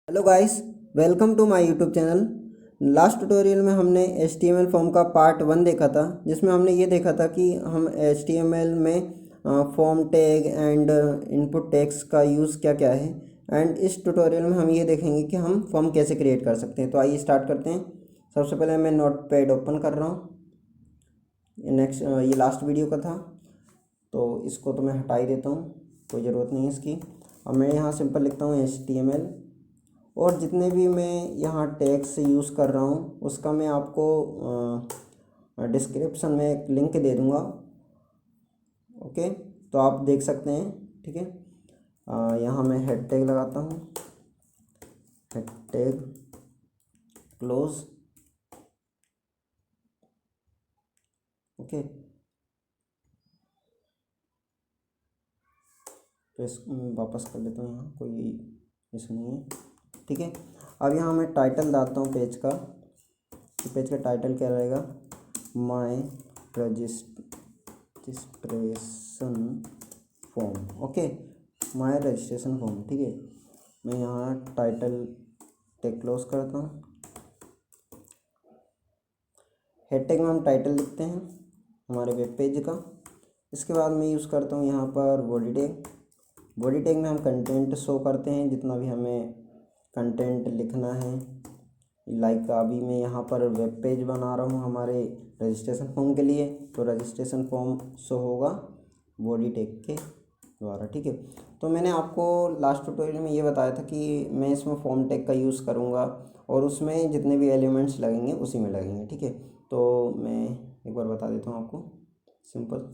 Hello guys, welcome to my YouTube channel. Last tutorial में हमने HTML form का part 1 देखा था, जिसमें हमने ये देखा था कि हम HTML में form tag and input tags का यूज़ क्या क्या है। एंड इस ट्यूटोरियल में हम ये देखेंगे कि हम फॉर्म कैसे क्रिएट कर सकते हैं। तो आइए स्टार्ट करते हैं। सबसे पहले मैं नोटपैड ओपन कर रहा हूँ। ये लास्ट वीडियो का था, तो इसको तो मैं हटा ही देता हूँ, कोई ज़रूरत नहीं है इसकी। अब मैं यहाँ सिंपल लिखता हूँ HTML, और जितने भी मैं यहाँ टैग्स यूज़ कर रहा हूँ उसका मैं आपको डिस्क्रिप्शन में एक लिंक दे दूँगा। ओके, तो आप देख सकते हैं। ठीक है, यहाँ मैं हेड टैग लगाता हूँ, हेड टैग क्लोज। ओके, तो इसको मैं वापस कर लेता हूँ, यहाँ कोई इशू नहीं है। ठीक है, अब यहाँ मैं टाइटल डालता हूँ पेज का। तो पेज का टाइटल क्या रहेगा? My registration form. Okay, my registration form. ठीक है, मैं यहाँ टाइटल टैग क्लोज करता हूँ। हेड टैग में हम टाइटल लिखते हैं हमारे वेब पेज का। इसके बाद मैं यूज़ करता हूँ यहाँ पर बॉडी टैग। बॉडी टैग में हम कंटेंट शो करते हैं, जितना भी हमें कंटेंट लिखना है। लाइक अभी मैं यहाँ पर वेब पेज बना रहा हूँ हमारे रजिस्ट्रेशन फॉर्म के लिए, तो रजिस्ट्रेशन फॉर्म शो होगा बॉडी टैग के द्वारा। ठीक है, तो मैंने आपको लास्ट ट्यूटोरियल में ये बताया था कि मैं इसमें फॉर्म टैग का यूज़ करूँगा, और उसमें जितने भी एलिमेंट्स लगेंगे उसी में लगेंगे। ठीक है, तो मैं एक बार बता देता हूँ आपको सिंपल।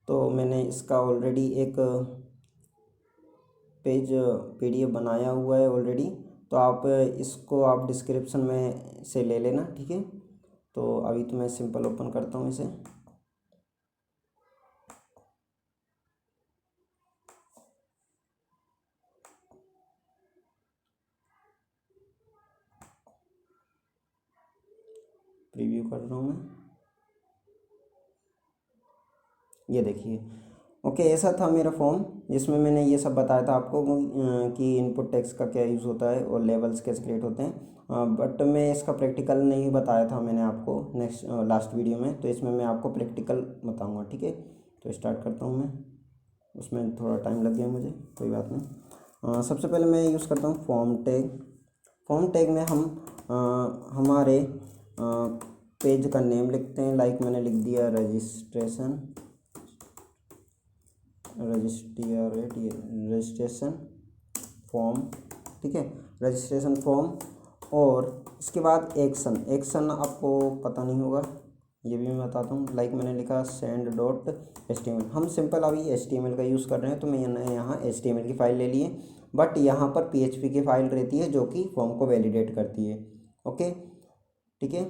तो मैंने इसका ऑलरेडी एक पेज PDF बनाया हुआ है ऑलरेडी, तो आप इसको आप डिस्क्रिप्शन में से ले लेना। ठीक है, तो अभी तो मैं सिंपल ओपन करता हूँ इसे। प्रीव्यू कर रहा हूँ मैं, ये देखिए। ओके, ऐसा था मेरा फॉर्म, जिसमें मैंने ये सब बताया था आपको कि इनपुट टेक्स्ट का क्या यूज़ होता है और लेवल्स कैसे क्रिएट होते हैं। बट मैं इसका प्रैक्टिकल नहीं बताया था मैंने आपको नेक्स्ट लास्ट वीडियो में, तो इसमें मैं आपको प्रैक्टिकल बताऊंगा। ठीक है, तो स्टार्ट करता हूँ मैं। उसमें थोड़ा टाइम लग गया मुझे, कोई बात नहीं। सबसे पहले मैं यूज़ करता हूँ फॉर्म टैग। फॉर्म टैग में हम हमारे पेज का नेम लिखते हैं। लाइक मैंने लिख दिया रजिस्ट्रेशन फॉर्म। ठीक है, रजिस्ट्रेशन फॉर्म। और इसके बाद एक्शन आपको पता नहीं होगा, ये भी मैं बताता हूँ। लाइक मैंने लिखा send.html। हम सिंपल अभी HTML का यूज़ कर रहे हैं, तो मैंने यहाँ HTML की फ़ाइल ले ली है, बट यहाँ पर PHP की फ़ाइल रहती है जो कि फॉर्म को वैलिडेट करती है। ओके, ठीक है।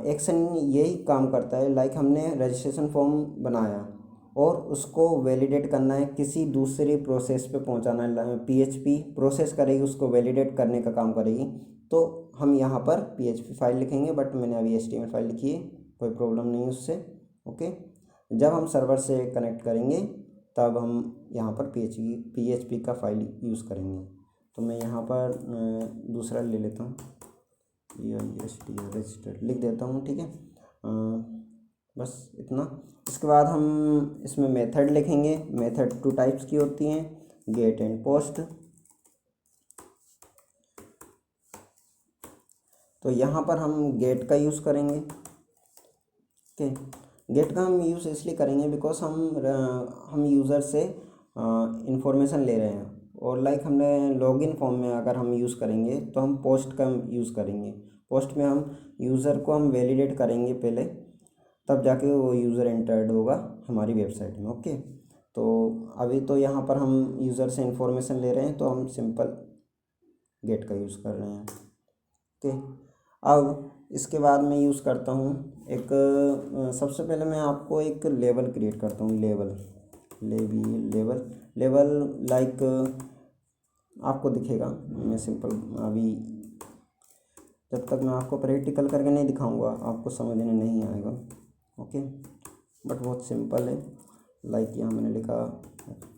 एक्शन यही काम करता है। लाइक हमने रजिस्ट्रेशन फॉर्म बनाया और उसको वैलिडेट करना है, किसी दूसरी प्रोसेस पे पहुंचाना है। PHP प्रोसेस करेगी, उसको वैलिडेट करने का काम करेगी। तो हम यहाँ पर PHP फाइल लिखेंगे, बट मैंने अभी HTML फाइल लिखी है, कोई प्रॉब्लम नहीं उससे। ओके, जब हम सर्वर से कनेक्ट करेंगे तब हम यहाँ पर PHP का फाइल यूज़ करेंगे। तो मैं यहाँ पर दूसरा ले लेता हूँ, रजिस्टर्ड लिख देता हूँ। ठीक है, बस इतना। इसके बाद हम इसमें मेथड लिखेंगे। मेथड 2 टाइप्स की होती हैं, गेट एंड पोस्ट। तो यहाँ पर हम गेट का यूज़ करेंगे। ओके, गेट का हम यूज़ इसलिए करेंगे बिकॉज हम यूज़र से इंफॉर्मेशन ले रहे हैं। और लाइक हमने लॉगिन फॉर्म में अगर हम यूज़ करेंगे तो हम पोस्ट का यूज़ करेंगे। पोस्ट में हम यूज़र को हम वैलिडेट करेंगे पहले, तब जाके वो यूज़र एंटर्ड होगा हमारी वेबसाइट में। ओके, तो अभी तो यहाँ पर हम यूज़र से इंफॉर्मेशन ले रहे हैं, तो हम सिंपल गेट का यूज़ कर रहे हैं। ओके, अब इसके बाद मैं यूज़ करता हूँ एक सबसे पहले मैं आपको एक लेबल क्रिएट करता हूँ। लेबल लेवल लेवल लाइक आपको दिखेगा। मैं सिंपल अभी जब तक मैं आपको प्रैक्टिकल करके नहीं दिखाऊंगा आपको समझ में नहीं आएगा। ओके, बट बहुत सिंपल है। लाइक यहाँ मैंने लिखा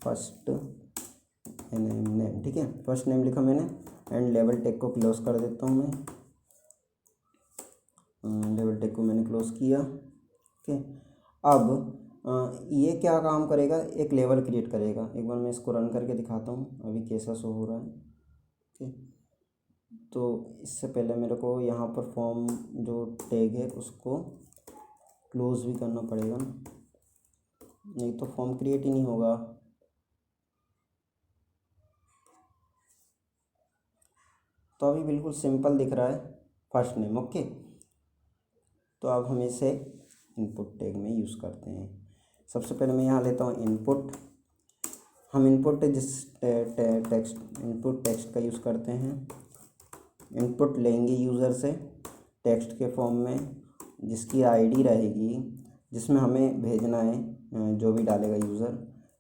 फर्स्ट नेम, ठीक है, फर्स्ट नेम लिखा मैंने एंड लेवल टैग को क्लोज कर देता हूँ मैं। लेवल टैग को मैंने क्लोज किया। ओके, अब ये क्या काम करेगा, एक लेवल क्रिएट करेगा। एक बार मैं इसको रन करके दिखाता हूँ अभी कैसा शो हो रहा है। ओके, तो इससे पहले मेरे को यहाँ पर फॉर्म जो टैग है उसको क्लोज भी करना पड़ेगा, नहीं तो फॉर्म क्रिएट ही नहीं होगा। तो अभी बिल्कुल सिंपल दिख रहा है फर्स्ट नेम। ओके, तो अब हम इसे इनपुट टैग में यूज़ करते हैं। सबसे पहले मैं यहाँ लेता हूँ इनपुट। हम इनपुट टेक्स्ट का यूज़ करते हैं। इनपुट लेंगे यूज़र से टेक्स्ट के फॉर्म में, जिसकी आईडी रहेगी, जिसमें हमें भेजना है जो भी डालेगा user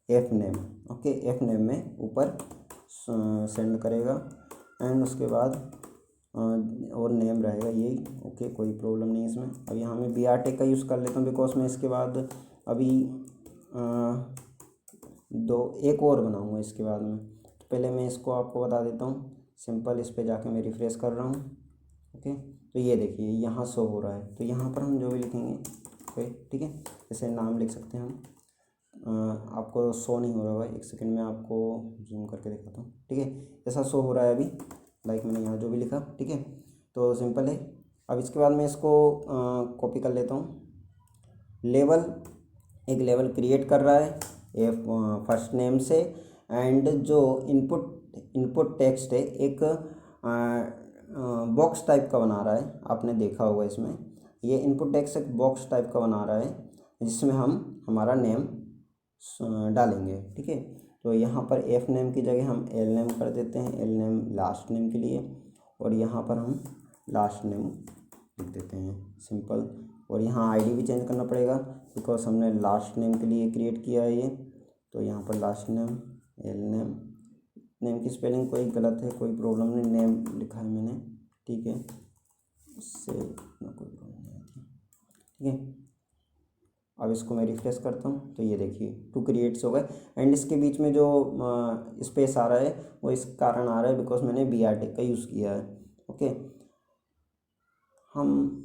F name. Okay, F name में ऊपर सेंड करेगा एंड उसके बाद और नेम रहेगा यही। ओके, कोई प्रॉब्लम नहीं इसमें। अब यहाँ मैं बी आर टेक का यूज़ कर लेता हूँ बिकॉज मैं इसके बाद अभी एक और बनाऊँगा इसके बाद में। तो पहले मैं इसको आपको बता देता हूँ। सिंपल इस पे जाके मैं रिफ्रेश कर रहा हूँ। ओके, तो ये देखिए यहाँ शो हो रहा है। तो यहाँ पर हम जो भी लिखेंगे ओके, ठीक है, जैसे नाम लिख सकते हैं हम। आपको शो नहीं हो रहा होगा, एक सेकंड में आपको जूम करके दिखाता हूँ। ठीक है, ऐसा शो हो रहा है अभी, लाइक मैंने यहाँ जो भी लिखा। ठीक है, तो सिंपल है। अब इसके बाद मैं इसको कॉपी कर लेता हूँ। लेवल, एक लेवल क्रिएट कर रहा है फर्स्ट नेम से एंड जो इनपुट टेक्स्ट है एक बॉक्स टाइप का बना रहा है। आपने देखा होगा इसमें ये इनपुट टेक्स्ट एक बॉक्स टाइप का बना रहा है जिसमें हम हमारा नेम डालेंगे। ठीक है, तो यहाँ पर एफ नेम की जगह हम एल नेम कर देते हैं, एल नेम लास्ट नेम के लिए, और यहाँ पर हम लास्ट नेम लिख देते हैं सिंपल। और यहाँ आईडी भी चेंज करना पड़ेगा बिकॉज हमने लास्ट नेम के लिए क्रिएट किया है ये। तो यहाँ पर last name L name, name की स्पेलिंग कोई गलत है कोई प्रॉब्लम नहीं, नेम लिखा है मैंने, ठीक है, उससे ना कोई प्रॉब्लम नहीं आती। ठीक है, अब इसको मैं रिफ्रेश करता हूँ तो ये देखिए 2 क्रिएट्स हो गए एंड इसके बीच में जो स्पेस आ रहा है वो इस कारण आ रहा है बिकॉज मैंने बी आर टेक का यूज़ किया है। ओके, हम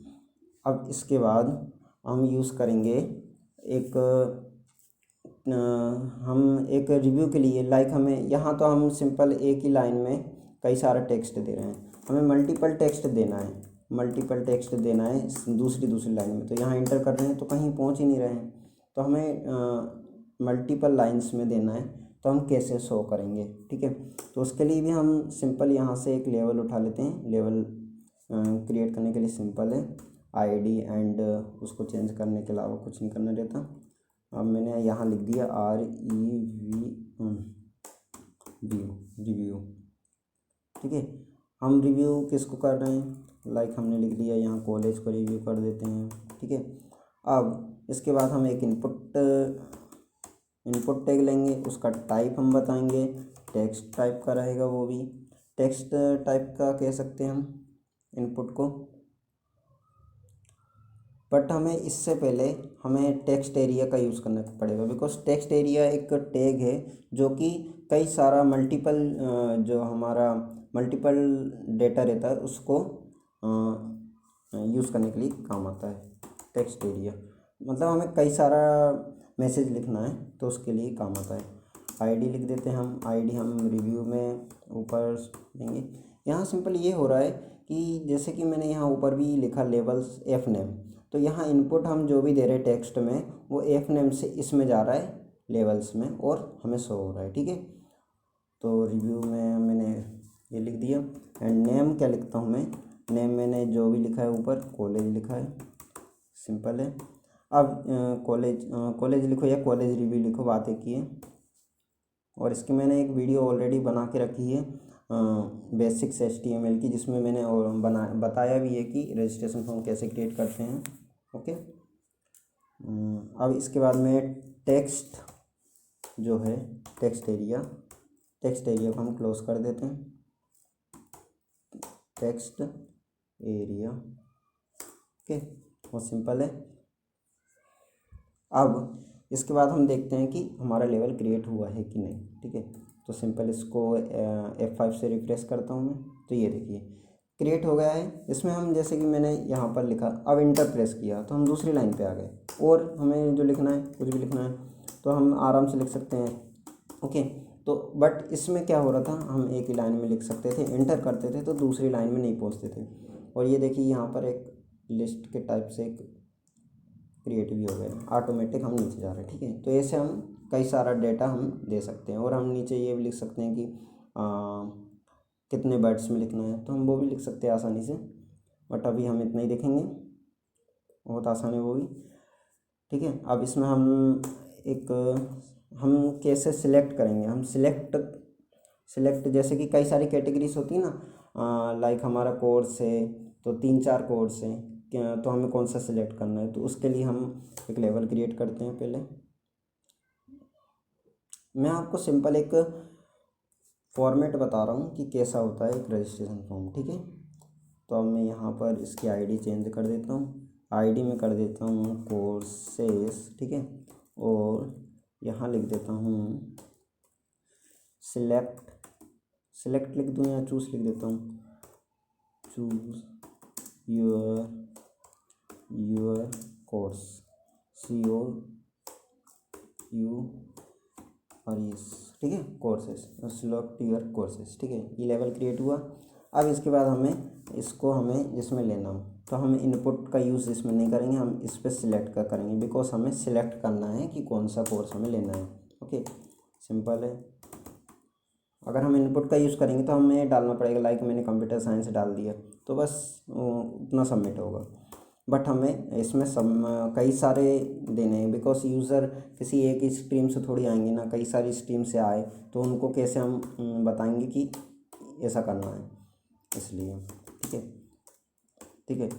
अब इसके बाद हम यूज़ करेंगे हम एक रिव्यू के लिए, लाइक हमें यहाँ तो हम सिंपल एक ही लाइन में कई सारा टेक्स्ट दे रहे हैं, हमें मल्टीपल टेक्स्ट देना है, मल्टीपल टेक्स्ट देना है दूसरी लाइन में। तो यहाँ इंटर कर रहे हैं तो कहीं पहुँच ही नहीं रहे हैं, तो हमें मल्टीपल लाइंस में देना है। तो हम कैसे शो करेंगे, ठीक है, तो उसके लिए भी हम सिंपल यहाँ से एक लेवल उठा लेते हैं। लेवल क्रिएट करने के लिए सिंपल है आईडी एंड उसको चेंज करने के अलावा कुछ नहीं करना रहता। अब मैंने यहाँ लिख दिया रिव्यू। ठीक है, हम रिव्यू किसको कर रहे हैं, लाइक हमने लिख दिया यहाँ कॉलेज को रिव्यू कर देते हैं। ठीक है, अब इसके बाद हम एक इनपुट टैग लेंगे, उसका टाइप हम बताएंगे, टेक्स्ट टाइप का रहेगा, वो भी टेक्स्ट टाइप का कह सकते हैं हम इनपुट को। बट हमें इससे पहले हमें टेक्स्ट एरिया का यूज़ करना पड़ेगा बिकॉज टेक्स्ट एरिया एक टैग है जो कि कई सारा मल्टीपल जो हमारा मल्टीपल डेटा रहता है उसको यूज़ करने के लिए काम आता है। टेक्स्ट एरिया मतलब हमें कई सारा मैसेज लिखना है तो उसके लिए काम आता है। आईडी लिख देते हैं हम, आईडी हम रिव्यू में ऊपर देंगे। यहाँ सिंपल ये हो रहा है कि जैसे कि मैंने यहाँ ऊपर भी लिखा लेवल्स एफ नेम, तो यहाँ इनपुट हम जो भी दे रहे हैं टेक्स्ट में वो एफ नेम से इसमें जा रहा है लेवल्स में और हमें शो हो रहा है। ठीक है, तो रिव्यू में मैंने ये लिख दिया एंड नेम क्या लिखता हूँ मैं, नेम मैंने जो भी लिखा है ऊपर कॉलेज लिखा है, सिंपल है। अब कॉलेज लिखो या कॉलेज रिव्यू लिखो, बात एक ही है। और इसकी मैंने एक वीडियो ऑलरेडी बना के रखी है बेसिक्स HTML की, जिसमें मैंने बताया भी है कि रजिस्ट्रेशन फॉर्म कैसे क्रिएट करते हैं। ओके, अब इसके बाद मैं टेक्स्ट जो है टेक्स्ट एरिया को हम क्लोज कर देते हैं, टेक्स्ट एरिया। ओके, बहुत सिंपल है। अब इसके बाद हम देखते हैं कि हमारा लेवल क्रिएट हुआ है कि नहीं। ठीक है, तो सिंपल इसको F5 से रिफ्रेश करता हूँ मैं, तो ये देखिए क्रिएट हो गया है। इसमें हम जैसे कि मैंने यहाँ पर लिखा, अब इंटर प्रेस किया तो हम दूसरी लाइन पे आ गए, और हमें जो लिखना है, कुछ भी लिखना है तो हम आराम से लिख सकते हैं। ओके, तो बट इसमें क्या हो रहा था, हम एक ही लाइन में लिख सकते थे, एंटर करते थे तो दूसरी लाइन में नहीं पहुँचते थे। और ये देखिए यहाँ पर एक लिस्ट के टाइप से एक क्रिएट भी हो गया, ऑटोमेटिक हम नीचे जा रहे हैं। ठीक है, तो ऐसे हम कई सारा डेटा हम दे सकते हैं। और हम नीचे ये भी लिख सकते हैं कि कितने वर्ड्स में लिखना है, तो हम वो भी लिख सकते हैं आसानी से, बट अभी हम इतना ही देखेंगे, बहुत आसान है वो भी। ठीक है, अब इसमें हम कैसे सिलेक्ट करेंगे, हम सिलेक्ट जैसे कि कई सारी कैटेगरीज होती है ना, लाइक हमारा कोर्स है तो 3-4 कोर्स हैं, तो हमें कौन सा सिलेक्ट करना है, तो उसके लिए हम एक लेवल क्रिएट करते हैं। पहले मैं आपको सिंपल एक फॉर्मेट बता रहा हूँ कि कैसा होता है एक रजिस्ट्रेशन फॉर्म। ठीक है, तो अब मैं यहाँ पर इसकी आईडी चेंज कर देता हूँ, आईडी में कर देता हूँ कोर्सेस। ठीक है, और यहाँ लिख देता हूँ सिलेक्ट लिख दूँ या चूज़ लिख देता हूँ, चूज़ योर कोर्स, COURS। ठीक है, कोर्सेस, सिलेक्ट योर कोर्सेस। ठीक है, ये लेवल क्रिएट हुआ। अब इसके बाद हमें इसमें लेना हो तो हम इनपुट का यूज़ इसमें नहीं करेंगे, हम इस पर सिलेक्ट का करेंगे, बिकॉज हमें सिलेक्ट करना है कि कौन सा कोर्स हमें लेना है। ओके, सिंपल है। अगर हम इनपुट का यूज़ करेंगे तो हमें डालना पड़ेगा, लाइक मैंने कंप्यूटर साइंस डाल दिया तो बस उतना सबमिट होगा। बट हमें इसमें कई सारे देने हैं, बिकॉज यूज़र किसी एक स्ट्रीम से थोड़ी आएंगे ना, कई सारी स्ट्रीम से आए तो उनको कैसे हम बताएंगे कि ऐसा करना है, इसलिए। ठीक है,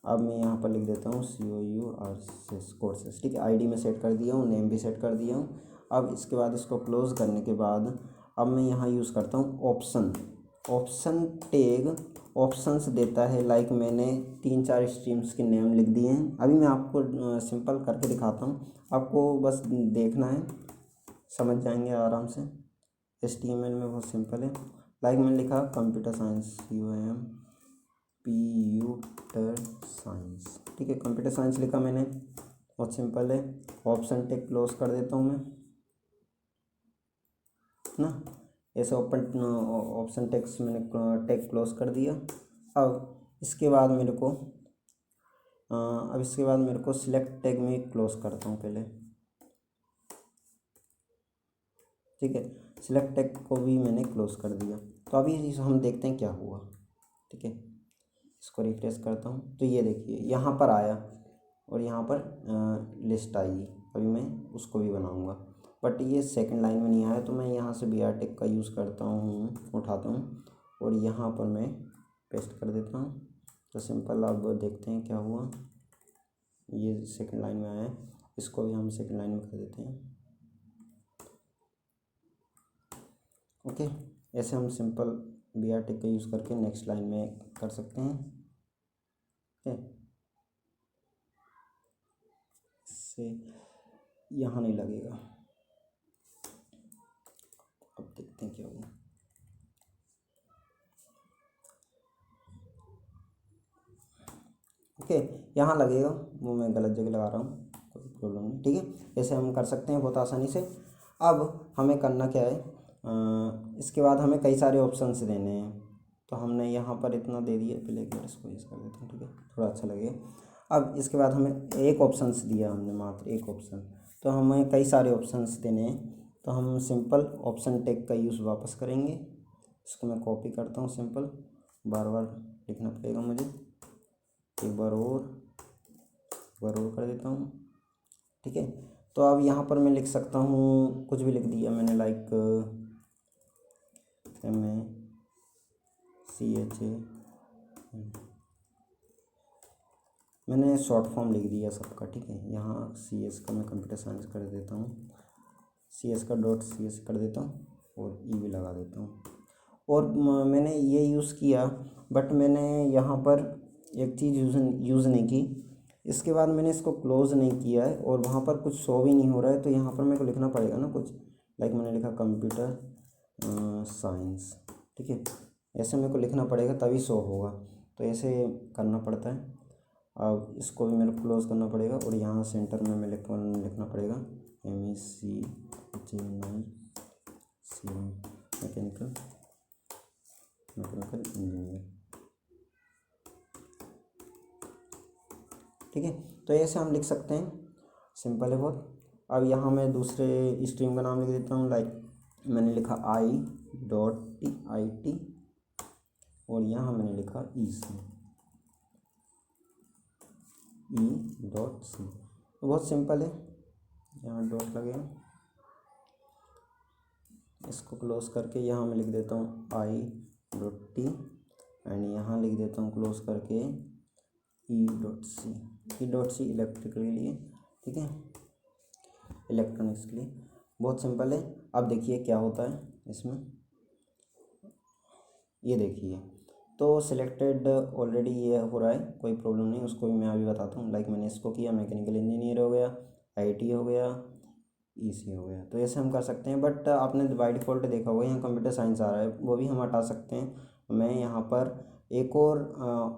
अब मैं यहाँ पर लिख देता हूँ COURS कोर्सेस। ठीक है, आईडी में सेट कर दिया हूँ, नेम भी सेट कर दिया हूँ। अब इसके बाद इसको क्लोज़ करने के बाद अब मैं यहाँ यूज़ करता हूँ ऑप्शन टैग। ऑप्शंस देता है, लाइक मैंने 3-4 स्ट्रीम्स के नेम लिख दिए हैं। अभी मैं आपको सिंपल करके दिखाता हूँ, आपको बस देखना है, समझ जाएंगे आराम से। HTML में बहुत सिंपल है, लाइक मैंने लिखा कंप्यूटर साइंस, कंप्यूटर साइंस। ठीक है, कंप्यूटर साइंस लिखा मैंने, बहुत सिंपल है। ऑप्शन टैग क्लोज कर देता हूँ मैं ना, ऐसे ऑप्शन टैग्स मैंने टैग क्लोज कर दिया। अब इसके बाद मेरे को सिलेक्ट टैग में क्लोज करता हूँ पहले। ठीक है, सिलेक्ट टैग को भी मैंने क्लोज कर दिया। तो अभी हम देखते हैं क्या हुआ। ठीक है, इसको रिफ्रेश करता हूँ तो ये देखिए यहाँ पर आया और यहाँ पर लिस्ट आई। अभी मैं उसको भी बनाऊँगा, बट ये सेकंड लाइन में नहीं आया, तो मैं यहाँ से BR टिक का यूज़ करता हूँ, उठाता हूँ और यहाँ पर मैं पेस्ट कर देता हूँ। तो सिंपल, अब देखते हैं क्या हुआ। ये सेकंड लाइन में आया, इसको भी हम सेकंड लाइन में कर देते हैं। ओके, ऐसे हम सिंपल BR टिक का यूज़ करके नेक्स्ट लाइन में कर सकते हैं। ओके, इससे यहाँ नहीं लगेगा। अब देखते हैं क्या हुआ। ओके, यहाँ लगेगा, वो मैं गलत जगह लगा रहा हूँ, कोई प्रॉब्लम नहीं। ठीक है, ऐसे हम कर सकते हैं बहुत आसानी से। अब हमें करना क्या है, इसके बाद हमें कई सारे ऑप्शंस देने हैं, तो हमने यहाँ पर इतना दे दिया। पहले एक बार इसको यूज़ कर देते हैं, ठीक है, थोड़ा अच्छा लगेगा। अब इसके बाद हमें एक ऑप्शंस दिया, हमने मात्र एक ऑप्शन, तो हमें कई सारे ऑप्शंस देने हैं, तो हम सिंपल ऑप्शन टैग का यूज़ वापस करेंगे। इसको मैं कॉपी करता हूँ, सिंपल बार बार लिखना पड़ेगा मुझे, एक बार और कर देता हूँ। ठीक है, तो अब यहाँ पर मैं लिख सकता हूँ, कुछ भी लिख दिया मैंने, लाइक MACHA, मैंने शॉर्ट फॉर्म लिख दिया सबका। ठीक है, यहाँ CS का मैं कंप्यूटर साइंस कर देता हूँ, CS का डॉट CS कर देता हूँ और ई भी लगा देता हूँ। और मैंने ये यूज़ किया, बट मैंने यहाँ पर एक चीज़ यूज़ नहीं की। इसके बाद मैंने इसको क्लोज़ नहीं किया है और वहाँ पर कुछ शो भी नहीं हो रहा है, तो यहाँ पर मेरे को लिखना पड़ेगा ना कुछ, लाइक मैंने लिखा कंप्यूटर साइंस, ठीक है, ऐसे मेरे को लिखना पड़ेगा तभी शो होगा, तो ऐसे करना पड़ता है। अब इसको भी मेरे को क्लोज़ करना पड़ेगा और यहाँ सेंटर में मैं लिखना पड़ेगा MECHNIC मैकेनिकल इंजीनियर, ठीक है। तो ऐसे हम लिख सकते हैं, सिंपल है बहुत। अब यहाँ मैं दूसरे स्ट्रीम का नाम लिख देता हूँ, लाइक मैंने लिखा I.IT और यहाँ मैंने लिखा EC E.C। तो बहुत सिंपल है, यहाँ डॉट लगेगा, इसको क्लोज करके यहाँ मैं लिख देता हूँ I.T एंड यहाँ लिख देता हूँ क्लोज करके E.C। E.C इलेक्ट्रिक के लिए, ठीक है, इलेक्ट्रॉनिक्स के लिए। बहुत सिंपल है। अब देखिए क्या होता है इसमें, ये देखिए तो सिलेक्टेड ऑलरेडी ये हो रहा है, कोई प्रॉब्लम नहीं, उसको भी मैं अभी बताता हूँ। लाइक मैंने इसको किया, मैकेनिकल इंजीनियर हो गया, IT हो गया, EC हो गया। तो ऐसे हम कर सकते हैं, बट आपने बाय डिफ़ॉल्ट देखा होगा यहाँ कंप्यूटर साइंस आ रहा है, वो भी हम हटा सकते हैं। मैं यहाँ पर एक और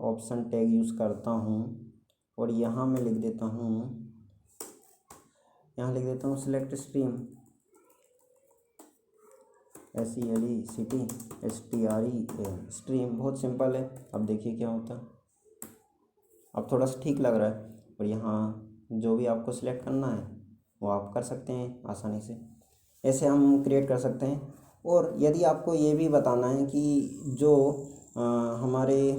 ऑप्शन टैग यूज़ करता हूँ और यहाँ मैं लिख देता हूँ, यहाँ लिख देता हूँ select stream SELECT STREAM stream. बहुत सिंपल है। अब देखिए क्या होता है, अब थोड़ा सा ठीक लग रहा है। और यहाँ जो भी आपको सिलेक्ट करना है वो आप कर सकते हैं आसानी से, ऐसे हम क्रिएट कर सकते हैं। और यदि आपको ये भी बताना है कि जो हमारे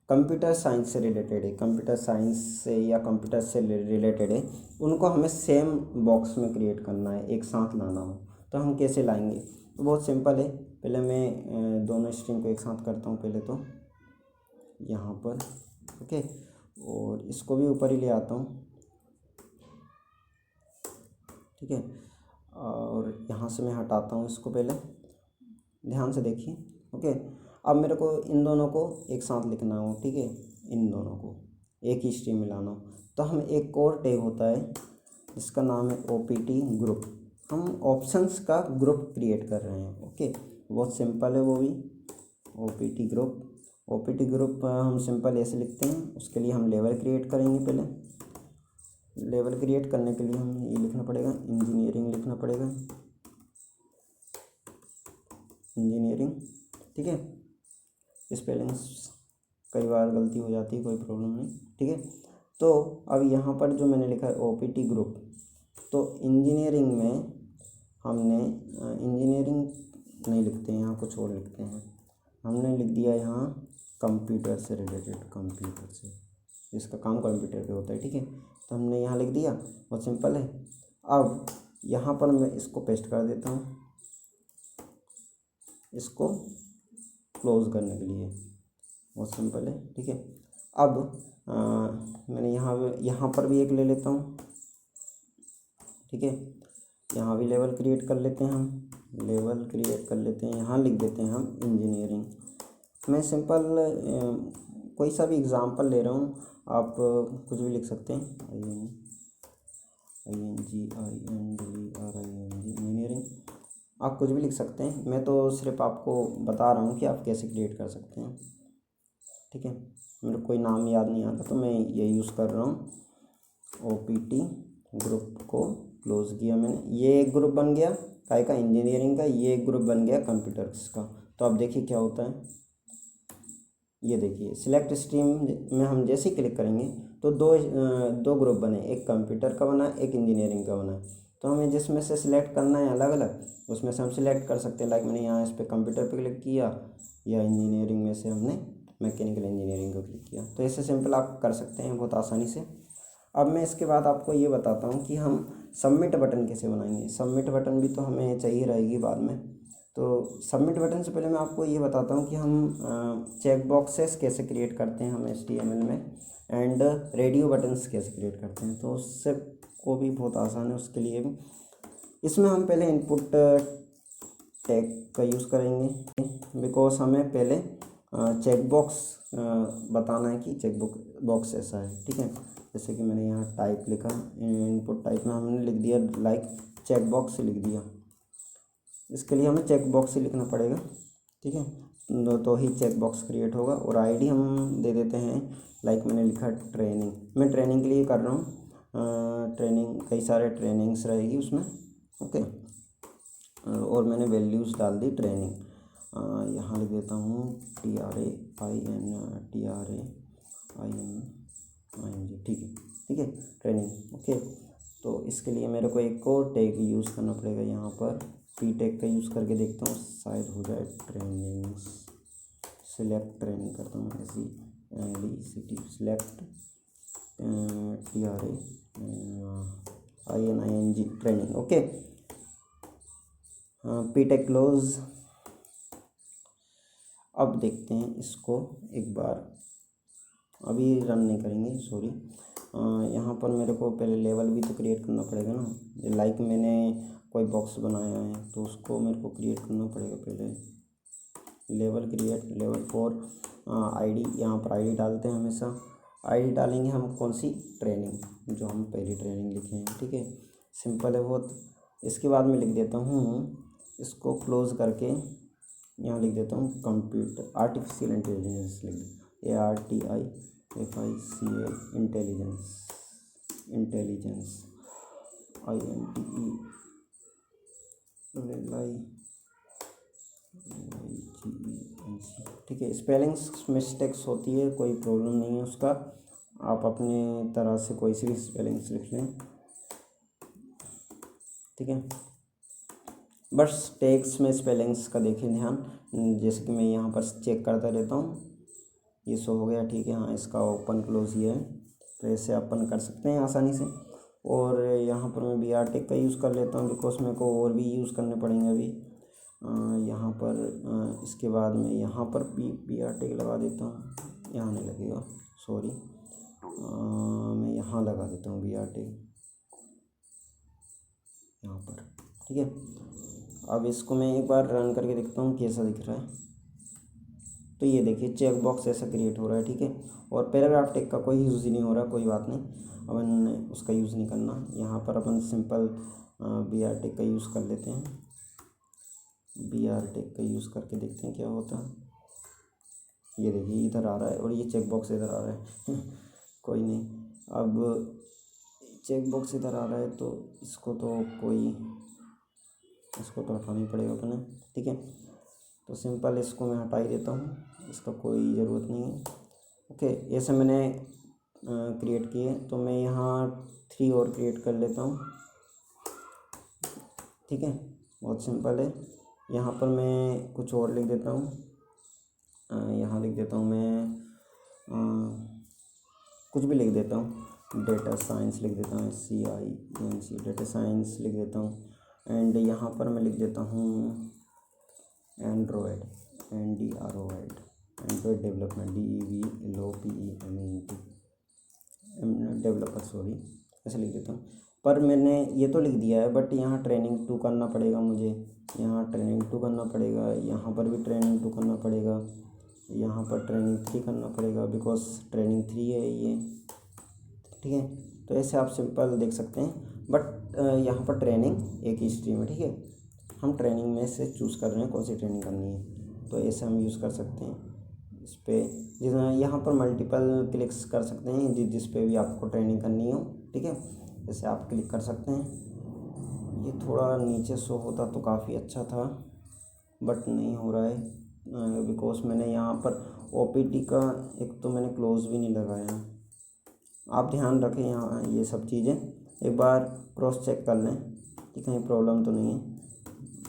कंप्यूटर साइंस से रिलेटेड है, कंप्यूटर साइंस से या कंप्यूटर से रिलेटेड है, उनको हमें सेम बॉक्स में क्रिएट करना है, एक साथ लाना हो, तो हम कैसे लाएंगे? तो बहुत सिंपल है। पहले मैं दोनों स्ट्रीम को एक साथ करता हूँ, पहले तो यहाँ पर, ओके, और इसको भी ऊपर ही ले आता हूँ, ठीक है, और यहाँ से मैं हटाता हूँ इसको, पहले ध्यान से देखिए, ओके। अब मेरे को इन दोनों को एक साथ लिखना हो, ठीक है, इन दोनों को एक ही स्ट्रीम में लाना हो, तो हम एक और टैग होता है जिसका नाम है OPT ग्रुप। हम ऑप्शंस का ग्रुप क्रिएट कर रहे हैं, ओके, बहुत सिंपल है वो भी, OPT ग्रुप। OPT ग्रुप हम सिंपल ऐसे लिखते हैं। उसके लिए हम लेवल क्रिएट करेंगे। पहले लेवल क्रिएट करने के लिए हमें ये लिखना पड़ेगा, इंजीनियरिंग लिखना पड़ेगा, इंजीनियरिंग, ठीक है। स्पेलिंग्स कई बार गलती हो जाती है, कोई प्रॉब्लम नहीं, ठीक है। तो अब यहाँ पर जो मैंने लिखा है OPT ग्रुप, तो इंजीनियरिंग में हमने इंजीनियरिंग नहीं लिखते हैं, यहाँ कुछ और लिखते हैं। हमने लिख दिया यहाँ कंप्यूटर से रिलेटेड, कंप्यूटर से, इसका काम कंप्यूटर पे होता है, ठीक है। तो हमने यहाँ लिख दिया, बहुत सिंपल है। अब यहाँ पर मैं इसको पेस्ट कर देता हूँ, इसको क्लोज़ करने के लिए, बहुत सिंपल है, ठीक है। अब मैंने यहाँ पर भी एक ले लेता हूँ, ठीक है, यहाँ भी लेवल क्रिएट कर लेते हैं, हम लेवल क्रिएट कर लेते हैं, यहाँ लिख देते हैं हम इंजीनियरिंग। मैं सिंपल कोई सा भी एग्ज़ाम्पल ले रहा हूँ, आप कुछ भी लिख सकते हैं, इंजीनियरिंग, आप कुछ भी लिख सकते हैं। मैं तो सिर्फ आपको बता रहा हूँ कि आप कैसे क्रिएट कर सकते हैं, ठीक है। मेरे कोई नाम याद नहीं आता तो मैं ये यूज़ कर रहा हूँ। OPT ग्रुप को क्लोज़ किया मैंने, ये एक ग्रुप बन गया काय का, इंजीनियरिंग का, ये एक ग्रुप बन गया कंप्यूटर्स का। तो अब देखिए क्या होता है, ये देखिए सिलेक्ट स्ट्रीम में हम जैसे ही क्लिक करेंगे तो दो ग्रुप बने, एक कंप्यूटर का बना, एक इंजीनियरिंग का बना। तो हमें जिसमें से सिलेक्ट करना है अलग अलग, उसमें से हम सिलेक्ट कर सकते हैं। लाइक मैंने यहाँ इस पर कंप्यूटर पे क्लिक किया, या इंजीनियरिंग में से हमने मैकेनिकल इंजीनियरिंग को क्लिक किया। तो ऐसे सिंपल आप कर सकते हैं बहुत आसानी से। अब मैं इसके बाद आपको ये बताता हूँ कि हम सबमिट बटन कैसे बनाएंगे। सबमिट बटन भी तो हमें चाहिए रहेगी बाद में। तो सबमिट बटन से पहले मैं आपको ये बताता हूँ कि हम चेक बॉक्सेस कैसे क्रिएट करते हैं हम HTML में, एंड रेडियो बटन्स कैसे क्रिएट करते हैं। तो उससे को भी बहुत आसान है, उसके लिए भी इसमें हम पहले इनपुट टैग का यूज़ करेंगे बिकॉज हमें पहले चेक बॉक्स बताना है कि चेक बॉक्स ऐसा है, ठीक है। जैसे कि मैंने यहाँ टाइप लिखा, इनपुट टाइप में हमने लिख दिया लाइक चेक बॉक्स लिख दिया। इसके लिए हमें चेक बॉक्स ही लिखना पड़ेगा, ठीक है, तो ही चेक बॉक्स क्रिएट होगा। और आईडी हम दे देते हैं लाइक मैंने लिखा ट्रेनिंग, मैं ट्रेनिंग के लिए कर रहा हूँ, ट्रेनिंग कई सारे ट्रेनिंग्स रहेगी उसमें, ओके। और मैंने वैल्यूज़ डाल दी ट्रेनिंग, यहाँ लिख देता हूँ TRAINING, ठीक है ट्रेनिंग, ओके। तो इसके लिए मेरे को एक और टैग यूज़ करना पड़ेगा, यहाँ पर पी टैग का यूज़ करके देखता हूँ शायद हो जाए। ट्रेनिंग सिलेक्ट ट्रेनिंग करता हूँ, SELECT select TRAINING training, okay. P tag close. अब देखते हैं इसको एक बार, अभी रन नहीं करेंगे, सॉरी। यहाँ पर मेरे को पहले लेवल भी तो क्रिएट करना पड़ेगा ना, लाइक मैंने कोई बॉक्स बनाया है तो उसको मेरे को क्रिएट करना पड़ेगा पहले। लेवल क्रिएट, लेवल 4 आईडी, यहाँ पर आईडी डालते हैं हमेशा। आईडी डालेंगे हम कौन सी, ट्रेनिंग, जो हम पहली ट्रेनिंग लिखे हैं, ठीक है, सिंपल है बहुत। इसके बाद मैं लिख देता हूँ, इसको क्लोज करके यहाँ लिख देता हूँ कंप्यूटर आर्टिफिशियल इंटेलिजेंस, लिख ARTIFICL इंटेलिजेंस ठीक है। स्पेलिंग्स मिस्टेक्स होती है, कोई प्रॉब्लम नहीं है उसका, आप अपने तरह से कोई सी भी स्पेलिंग्स लिख लें, ठीक है। बस टैग्स में स्पेलिंग्स का देखें ध्यान, जैसे कि मैं यहाँ पर चेक करता रहता हूँ, ये शो हो गया, ठीक है। हाँ, इसका ओपन क्लोज ये है, तो ऐसे अपन कर सकते हैं आसानी से। और यहाँ पर मैं BR टैग का यूज़ कर लेता हूँ बिकॉज मेरे को और भी यूज़ करने पड़ेंगे अभी। यहाँ पर इसके बाद मैं यहाँ पर BR टैग लगा देता हूँ, यहाँ नहीं लगेगा, सॉरी, मैं यहाँ लगा देता हूँ BR टैग यहाँ पर, ठीक है। अब इसको मैं एक बार रन करके देखता हूँ कैसा दिख रहा है। तो ये देखिए चेक बॉक्स ऐसा क्रिएट हो रहा है, ठीक है। और पैराग्राफ टैग का कोई यूज़ ही नहीं हो रहा, कोई बात नहीं, अपन उसका यूज़ नहीं करना। यहाँ पर अपन सिंपल BR टैग का यूज़ कर लेते हैं, BR टैग का यूज़ करके देखते हैं क्या होता है। ये देखिए इधर आ रहा है और ये चेक बॉक्स इधर आ रहा है कोई नहीं, अब चेक बॉक्स इधर आ रहा है तो इसको तो हटाना ही पड़ेगा अपने, ठीक है। तो सिंपल इसको मैं हटा ही देता हूँ, इसका कोई ज़रूरत नहीं है, ओके। ऐसे मैंने क्रिएट किए, तो मैं यहाँ 3 और क्रिएट कर लेता हूँ, ठीक है, बहुत सिंपल है। यहाँ पर मैं कुछ और लिख देता हूँ, यहाँ लिख देता हूँ मैं कुछ भी लिख देता हूँ, डेटा साइंस लिख देता हूँ, SCIENC डेटा साइंस लिख देता हूँ। एंड यहाँ पर मैं लिख देता हूँ Android, Android development, DEVLOPEMENT developer, sorry, ऐसे लिख देता हूँ। पर मैंने ये तो लिख दिया है, बट यहाँ ट्रेनिंग 2 करना पड़ेगा मुझे, यहाँ ट्रेनिंग 2 करना पड़ेगा, यहाँ पर भी ट्रेनिंग 2 करना पड़ेगा, यहाँ पर ट्रेनिंग 3 करना पड़ेगा बिकॉज ट्रेनिंग 3 है ये, ठीक है। तो ऐसे आप सिंपल देख सकते हैं, बट यहाँ पर ट्रेनिंग एक ही स्ट्रीम है, ठीक है। हम ट्रेनिंग में से चूज़ कर रहे हैं कौन सी ट्रेनिंग करनी है, तो ऐसे हम यूज़ कर सकते हैं। इस पर यहाँ पर मल्टीपल क्लिक्स कर सकते हैं जिस पे भी आपको ट्रेनिंग करनी हो, ठीक है, जैसे आप क्लिक कर सकते हैं। ये थोड़ा नीचे शो होता तो काफ़ी अच्छा था, बट नहीं हो रहा है बिकॉज मैंने यहाँ पर OPT का एक तो मैंने क्लोज भी नहीं लगाया। आप ध्यान रखें यहाँ ये सब चीज़ें एक बार क्रॉस चेक कर लें कि कहीं प्रॉब्लम तो नहीं है।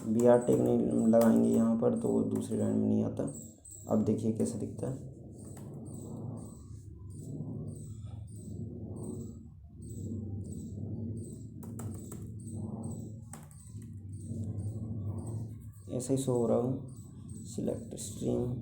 BR टैग नहीं लगाएंगे यहाँ पर तो वो दूसरी लाइन में नहीं आता। अब देखिए कैसा दिखता है, ऐसा ही शो हो रहा हूँ। सिलेक्ट स्ट्रीम,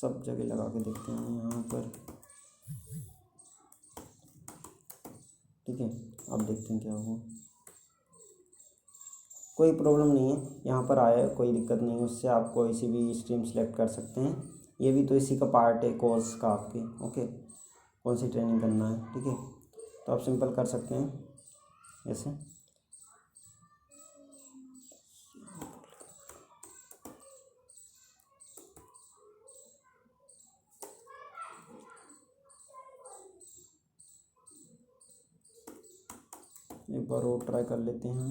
सब जगह लगा के देखते हैं यहाँ पर, ठीक है। अब देखते हैं क्या हुआ। कोई प्रॉब्लम नहीं है, यहाँ पर आया, कोई दिक्कत नहीं है उससे। आप कोई सी भी स्ट्रीम सेलेक्ट कर सकते हैं, ये भी तो इसी का पार्ट है कोर्स का आपके, ओके। कौन सी ट्रेनिंग करना है, ठीक है। तो आप सिंपल कर सकते हैं ऐसे। एक बार और ट्राई कर लेते हैं,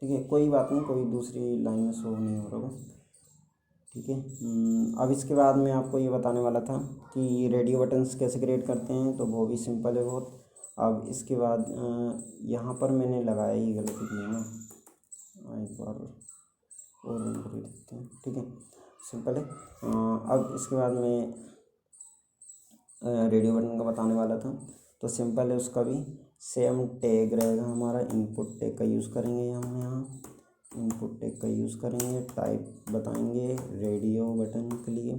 ठीक है। कोई बात नहीं, कोई दूसरी लाइन में शो नहीं हो रहा हो, ठीक है। अब इसके बाद मैं आपको ये बताने वाला था कि रेडियो बटन्स कैसे क्रिएट करते हैं, तो वो भी सिंपल है बहुत। अब इसके बाद यहाँ पर मैंने लगाया, ही गलती की है ना, एक बार और रन कर देते हैं, ठीक है। सिंपल है। अब इसके बाद मैं रेडियो बटन का बताने वाला था, तो सिंपल है, उसका भी सेम टैग रहेगा हमारा। इनपुट टैग का यूज़ करेंगे हम यहाँ, इनपुट टैग का यूज़ करेंगे। टाइप बताएंगे रेडियो बटन के लिए,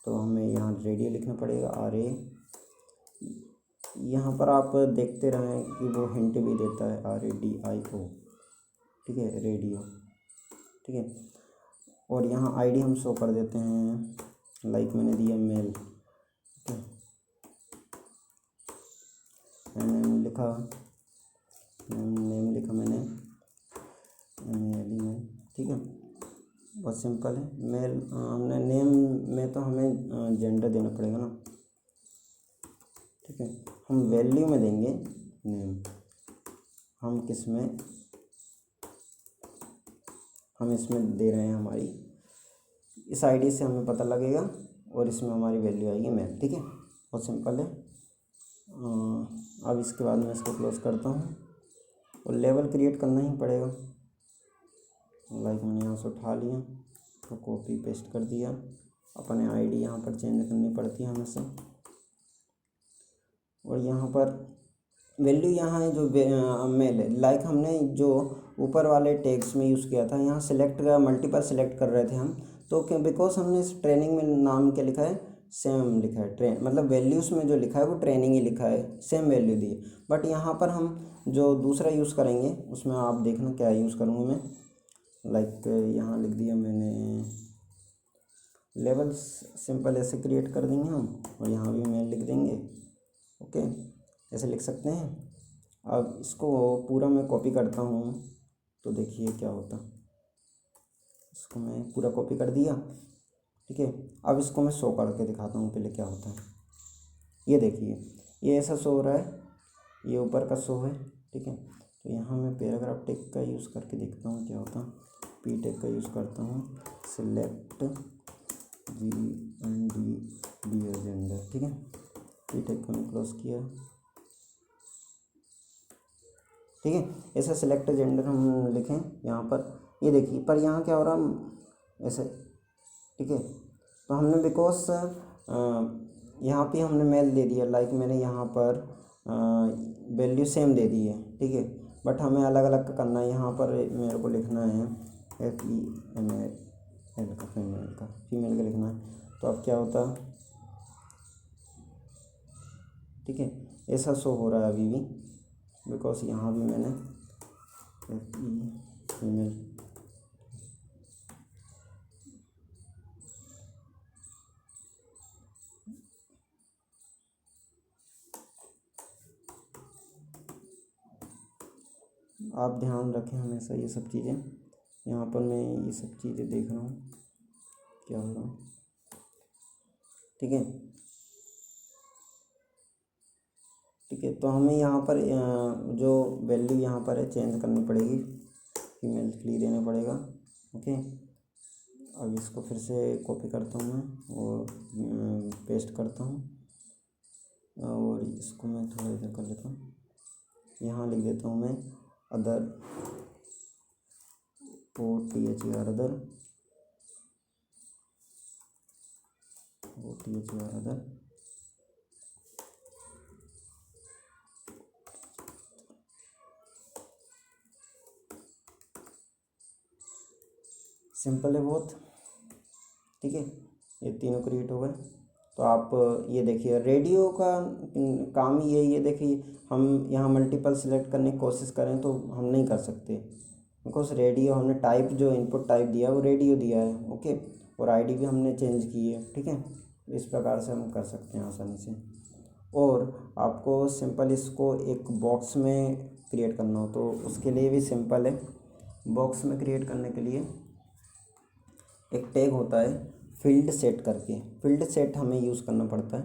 तो हमें यहाँ रेडियो लिखना पड़ेगा, RA। यहाँ पर आप देखते रहें कि वो हिंट भी देता है, RADIO, ठीक है, रेडियो, ठीक है। और यहाँ ID हम शो कर देते हैं, लाइक मैंने दिया मेल, ठीक है। नेम लिखा, नेम लिखा मैंने एलिमेंट, ठीक है। बहुत सिंपल है। मेल हमने नेम में तो हमें जेंडर देना पड़ेगा ना, ठीक है। हम वैल्यू में देंगे नेम, हम किस में, हम इसमें दे रहे हैं, हमारी इस आईडी से हमें पता लगेगा, और इसमें हमारी वैल्यू आएगी मेल, ठीक है। बहुत सिंपल है। अब इसके बाद मैं इसको क्लोज करता हूँ, और लेवल क्रिएट करना ही पड़ेगा। लाइक मैंने यहाँ से उठा लिया, तो कॉपी पेस्ट कर दिया। अपने आईडी यहाँ पर चेंज करनी पड़ती है हमेशा। और यहाँ पर वैल्यू यहाँ है जो मेल है, लाइक हमने जो ऊपर वाले टैग्स में यूज़ किया था, यहाँ सेलेक्ट का मल्टीपल सेलेक्ट कर रहे थे हम, तो क्या, बिकॉज हमने इस ट्रेनिंग में नाम क्या लिखा है, सेम लिखा है। मतलब वैल्यूज़ में जो लिखा है वो ट्रेनिंग ही लिखा है, सेम वैल्यू दी है। बट यहाँ पर हम जो दूसरा यूज़ करेंगे, उसमें आप देखना क्या यूज़ करूँगा मैं। लाइक यहाँ लिख दिया मैंने लेवल्स, सिंपल ऐसे क्रिएट कर देंगे हम, और यहाँ भी मेल लिख देंगे, ओके, ऐसे लिख सकते हैं। अब इसको पूरा मैं कॉपी करता हूँ, तो देखिए क्या होता। इसको मैं पूरा कॉपी कर दिया, ठीक है। अब इसको मैं शो करके दिखाता हूँ पहले क्या होता है। ये देखिए, ये ऐसा शो हो रहा है, ये ऊपर का शो है, ठीक है। तो यहाँ मैं पैराग्राफ टैग का यूज़ करके देखता हूँ क्या होता। P टैग का यूज़ करता हूँ, सिलेक्ट GND जेंडर, ठीक है। P टैग को मैं क्लोज किया, ठीक है। ऐसा सिलेक्ट जेंडर हम लिखें यहाँ पर, ये देखिए, पर यहाँ क्या हो रहा ऐसे, ठीक है। तो हमने बिकॉज यहाँ पे हमने मेल दे दिया, लाइक मैंने यहाँ पर वैल्यू सेम दे दी है, ठीक है। बट हमें अलग अलग करना है। यहाँ पर मेरे को लिखना है FEMAL का, फीमेल का लिखना है। तो अब क्या होता, ठीक है, ऐसा शो हो रहा है अभी भी, बिकॉज यहाँ भी मैंने फीमेल, आप ध्यान रखें हमेशा ये सब चीज़ें। यहाँ पर मैं ये सब चीज़ें देख रहा हूँ क्या हो रहा, ठीक है, ठीक है। तो हमें यहाँ पर जो वैल्यू यहाँ पर है चेंज करनी पड़ेगी, फीमेल के लिए देना पड़ेगा, ओके। अब इसको फिर से कॉपी करता हूँ मैं, और पेस्ट करता हूँ, और इसको मैं थोड़ा इधर कर लेता हूँ। यहाँ लिख देता हूँ मैं other, OTHER other, OTHER other, simple है बहुत, ठीक है। ये तीनों क्रिएट हो गए। तो आप ये देखिए रेडियो का काम ही यही है। देखिए हम यहाँ मल्टीपल सिलेक्ट करने की कोशिश करें तो हम नहीं कर सकते, बिकॉज रेडियो हमने टाइप जो इनपुट टाइप दिया है वो रेडियो दिया है। ओके, और आईडी भी हमने चेंज की है। ठीक है, इस प्रकार से हम कर सकते हैं आसानी से। और आपको सिंपल इसको एक बॉक्स में क्रिएट करना हो तो उसके लिए भी सिंपल है। बॉक्स में क्रिएट करने के लिए एक टैग होता है फील्ड सेट करके, फील्ड सेट हमें यूज़ करना पड़ता है।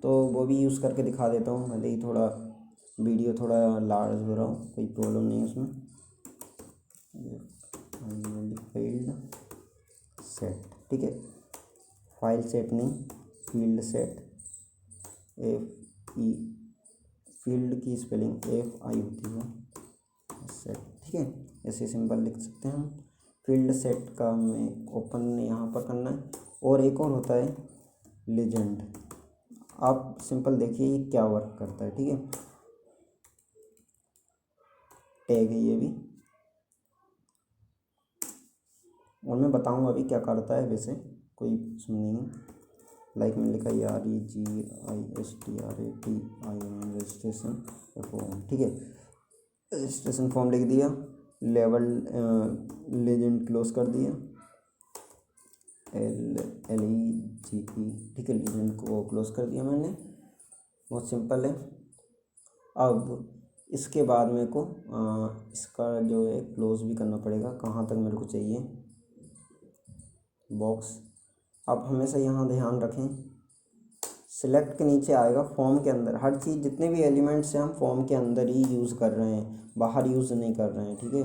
तो वो भी यूज़ करके दिखा देता हूँ, भले ही थोड़ा वीडियो थोड़ा लार्ज हो रहा हो, कोई प्रॉब्लम नहीं है उसमें। फील्ड सेट, ठीक है, फाइल सेट नहीं, फील्ड सेट, FE, फील्ड की स्पेलिंग FI होती है, सेट। ठीक है, ऐसे सिंपल लिख सकते हैं हम। फील्ड सेट का हमें ओपन यहाँ पर करना है। और एक और होता है लेजेंड। आप सिंपल देखिए ये क्या वर्क करता है। ठीक है, टैग है ये भी, और मैं बताऊंगा अभी क्या करता है, वैसे कोई सुन नहीं है। लाइक मैंने लिखा REGISTRATION रजिस्ट्रेशन फॉर्म। ठीक है, रजिस्ट्रेशन फॉर्म लिख दिया, लेवल लेजेंड क्लोज कर दिया, LEGE। ठीक है, लेजेंड को क्लोज कर दिया मैंने। बहुत सिंपल है। अब इसके बाद मेरे को इसका जो है क्लोज भी करना पड़ेगा। कहाँ तक मेरे को चाहिए बॉक्स। आप हमेशा यहाँ ध्यान रखें, सिलेक्ट के नीचे आएगा फॉर्म के अंदर। हर चीज़ जितने भी एलिमेंट्स हैं हम फॉर्म के अंदर ही यूज़ कर रहे हैं, बाहर यूज़ नहीं कर रहे हैं। ठीक है,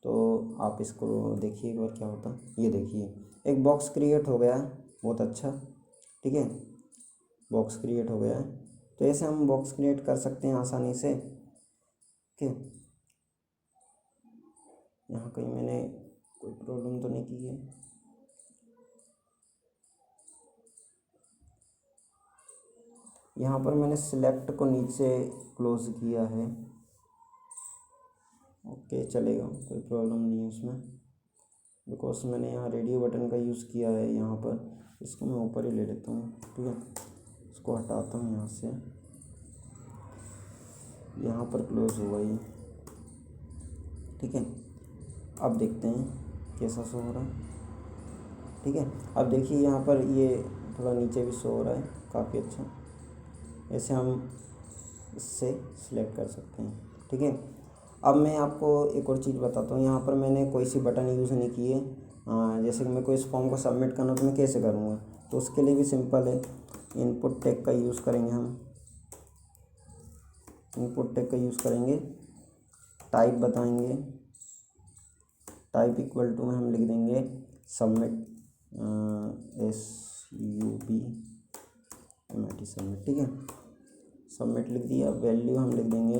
तो आप इसको देखिए एक बार क्या होता है। ये देखिए एक बॉक्स क्रिएट हो गया है, बहुत अच्छा। ठीक है, बॉक्स क्रिएट हो गया है। तो ऐसे हम बॉक्स क्रिएट कर सकते हैं आसानी से। ठीक है, यहाँ कहीं मैंने कोई प्रॉब्लम तो नहीं की है। यहाँ पर मैंने सिलेक्ट को नीचे क्लोज किया है। ओके, चलेगा, कोई प्रॉब्लम नहीं है उसमें, बिकॉज मैंने यहाँ रेडियो बटन का यूज़ किया है यहाँ पर। इसको मैं ऊपर ही ले लेता हूँ। ठीक है, इसको हटाता हूँ यहाँ से, यहाँ पर क्लोज होगा ये। ठीक है, अब देखते हैं कैसा शो हो रहा है। ठीक है, अब देखिए यहाँ पर ये थोड़ा नीचे भी शो हो रहा है, काफ़ी अच्छा। ऐसे हम इससे सिलेक्ट कर सकते हैं। ठीक है, अब मैं आपको एक और चीज़ बताता हूँ। यहाँ पर मैंने कोई सी बटन यूज़ नहीं की है। जैसे कि मैं कोई इस फॉर्म को सबमिट करना तो मैं कैसे करूँगा, तो उसके लिए भी सिंपल है। इनपुट टैग का यूज़ करेंगे हम, इनपुट टैग का यूज़ करेंगे, टाइप बताएंगे, टाइप इक्वल टू में हम लिख देंगे सबमिट, SUBMIT सबमिट। ठीक है, सबमिट लिख दिया। वैल्यू हम लिख देंगे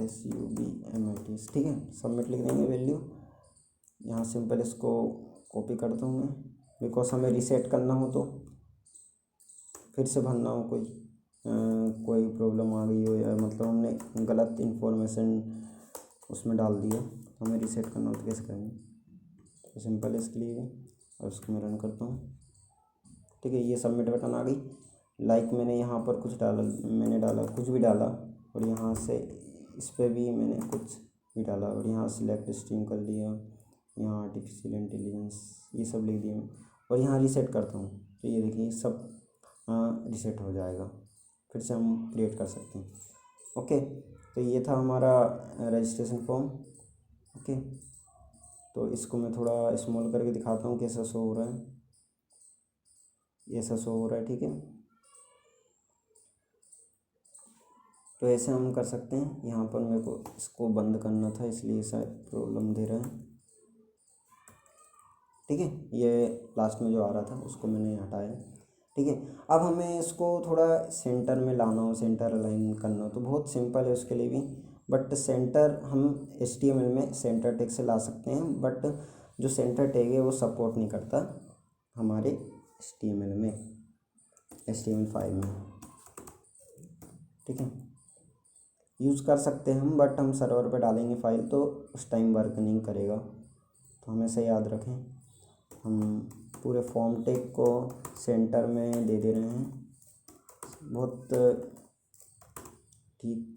SUBMIT। ठीक है, सबमिट लिख देंगे वैल्यू। यहाँ सिंपल इसको कॉपी करता हूँ मैं, बिकॉज हमें रीसेट करना हो तो फिर से भरना हो, कोई प्रॉब्लम आ गई हो, या मतलब हमने गलत इन्फॉर्मेशन उसमें डाल दिया, तो हमें रीसेट करना हो तो कैसे करेंगे। तो सिंपल है इसके लिए, और उसको मैं रन करता हूँ। ठीक है, ये सबमिट बटन आ गई। लाइक मैंने यहाँ पर कुछ डाला, मैंने डाला कुछ भी डाला, और यहाँ से इस पर भी मैंने कुछ भी डाला, और यहाँ सिलेक्ट स्ट्रीम कर लिया, यहाँ आर्टिफिशियल इंटेलिजेंस ये सब लिख दिया, और यहाँ रीसेट करता हूँ। तो ये देखिए सब रीसेट हो जाएगा, फिर से हम क्रिएट कर सकते हैं। ओके, तो ये था हमारा रजिस्ट्रेशन फॉर्म। ओके, तो इसको मैं थोड़ा स्मॉल करके दिखाता हूँ कैसा शो हो रहा है। ऐसा शो हो रहा है। ठीक है, तो ऐसे हम कर सकते हैं। यहाँ पर मेरे को इसको बंद करना था, इसलिए शायद प्रॉब्लम दे रहा है। ठीक है, ये लास्ट में जो आ रहा था उसको मैंने हटाया। ठीक है, अब हमें इसको थोड़ा सेंटर में लाना हो, सेंटर अलाइन करना हो, तो बहुत सिंपल है उसके लिए भी। बट सेंटर हम HTML में सेंटर टैग से ला सकते हैं, बट जो सेंटर टैग है वो सपोर्ट नहीं करता हमारे HTML में, HTML5 में। ठीक है, यूज़ कर सकते हैं हम, बट हम सर्वर पे डालेंगे फाइल तो उस टाइम वर्क नहीं करेगा। तो हमेशा याद रखें, हम पूरे फॉर्म टैग को सेंटर में दे रहे हैं। बहुत ठीक,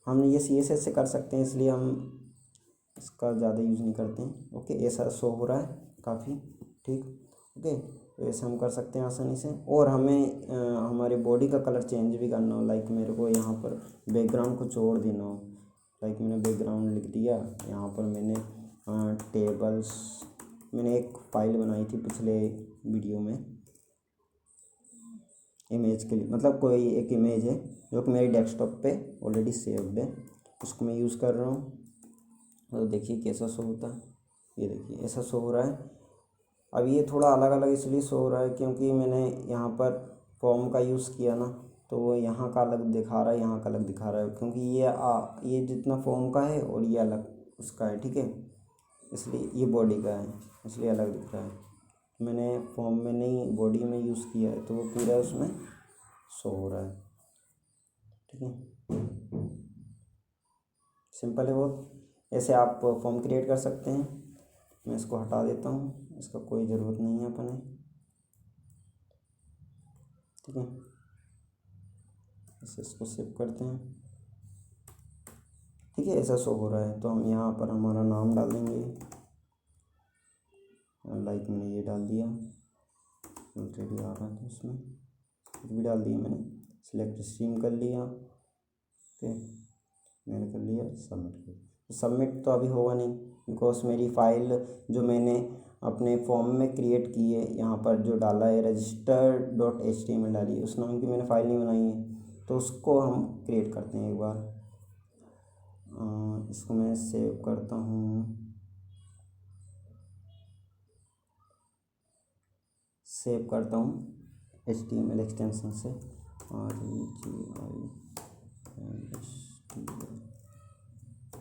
हम ये CSS से कर सकते हैं, इसलिए हम इसका ज़्यादा यूज़ नहीं करते हैं। ओके, ऐसा शो हो रहा है काफ़ी ठीक। ओके, तो ऐसे हम कर सकते हैं आसानी से। और हमें हमारे बॉडी का कलर चेंज भी करना हो, लाइक मेरे को यहाँ पर बैकग्राउंड कुछ और देना हो, लाइक मैंने बैकग्राउंड लिख दिया। यहाँ पर मैंने टेबल्स, मैंने एक फ़ाइल बनाई थी पिछले वीडियो में इमेज के लिए, मतलब कोई एक इमेज है जो कि मेरे डेस्कटॉप पे ऑलरेडी सेव्ड है, उसको मैं यूज़ कर रहा हूँ। तो देखिए कैसा शो होता है, ये देखिए ऐसा शो हो रहा है। अब ये थोड़ा अलग अलग इसलिए शो हो रहा है क्योंकि मैंने यहाँ पर फॉर्म का यूज़ किया ना, तो वो यहाँ का अलग दिखा रहा है, यहाँ का अलग दिखा रहा है, क्योंकि ये जितना फॉर्म का है और ये अलग उसका है, ठीक है, इसलिए ये बॉडी का है इसलिए अलग दिख रहा है। मैंने फॉर्म में नहीं बॉडी में यूज़ किया है, तो वो पूरा उसमें शो हो रहा है, ठीक है। सिंपल है बहुत, ऐसे आप फॉर्म क्रिएट कर सकते हैं। मैं इसको हटा देता हूँ, इसका कोई ज़रूरत नहीं है अपने, ठीक है। इसे इसको सेव करते हैं, ठीक है। ऐसा शो हो रहा है, तो हम यहाँ पर हमारा नाम डाल देंगे, लाइक मैंने ये डाल दिया, ऑलरेडी आ रहा था उसमें, कुछ भी डाल दिया मैंने, सिलेक्ट स्ट्रीम कर लिया, ओके, मैंने कर लिया सबमिट कर। सबमिट तो अभी होगा नहीं, बिकॉज मेरी फ़ाइल जो मैंने अपने फॉर्म में क्रिएट की है, यहाँ पर जो डाला है register.html डाली है, उस नाम की मैंने फ़ाइल नहीं बनाई है, तो उसको हम क्रिएट करते हैं एक बार। इसको मैं सेव करता हूँ, HTML एक्सटेंशन से,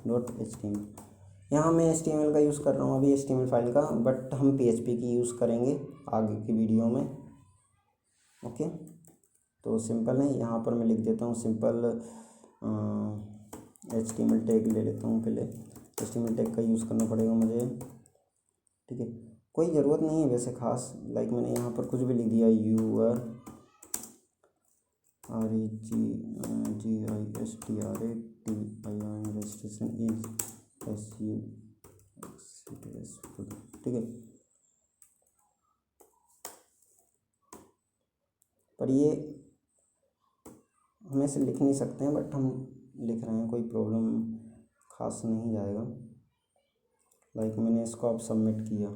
registr.html। यहाँ मैं HTML का यूज़ कर रहा हूँ अभी, HTML फाइल का, बट हम PHP की यूज़ करेंगे आगे की वीडियो में, ओके। तो सिंपल है, यहाँ पर मैं लिख देता हूँ सिंपल HTML टैग ले लेता हूँ पहले, HTML टैग का यूज़ करना पड़ेगा मुझे, ठीक है। कोई ज़रूरत नहीं है वैसे खास, लाइक मैंने यहाँ पर कुछ भी लिख दिया, your registration is successful, ठीक है। पर ये हम ऐसे लिख नहीं सकते हैं, बट हम लिख रहे हैं, कोई प्रॉब्लम खास नहीं जाएगा। लाइक मैंने इसको अब सबमिट किया,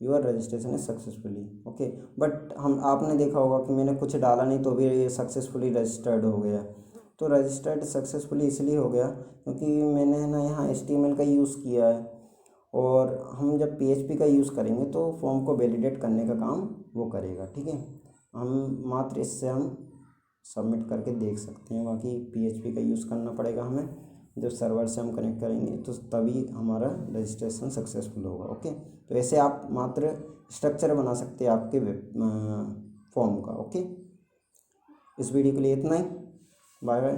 your registration is successfully, okay. But आपने देखा होगा कि मैंने कुछ डाला नहीं तो भी ये सक्सेसफुली रजिस्टर्ड हो गया। तो रजिस्टर्ड सक्सेसफुली इसलिए हो गया क्योंकि मैंने ना यहाँ HTML का यूज़ किया है, और हम जब PHP का यूज़ करेंगे तो फॉर्म को वैलिडेट करने का काम वो करेगा, ठीक है। हम मात्र इससे हम सबमिट करके देख सकते हैं, बाकी PHP का यूज़ करना पड़ेगा हमें, जब सर्वर से हम कनेक्ट करेंगे तो तभी हमारा रजिस्ट्रेशन सक्सेसफुल होगा, ओके। तो ऐसे आप मात्र स्ट्रक्चर बना सकते हैं आपके फॉर्म का, ओके। इस वीडियो के लिए इतना ही, बाय बाय।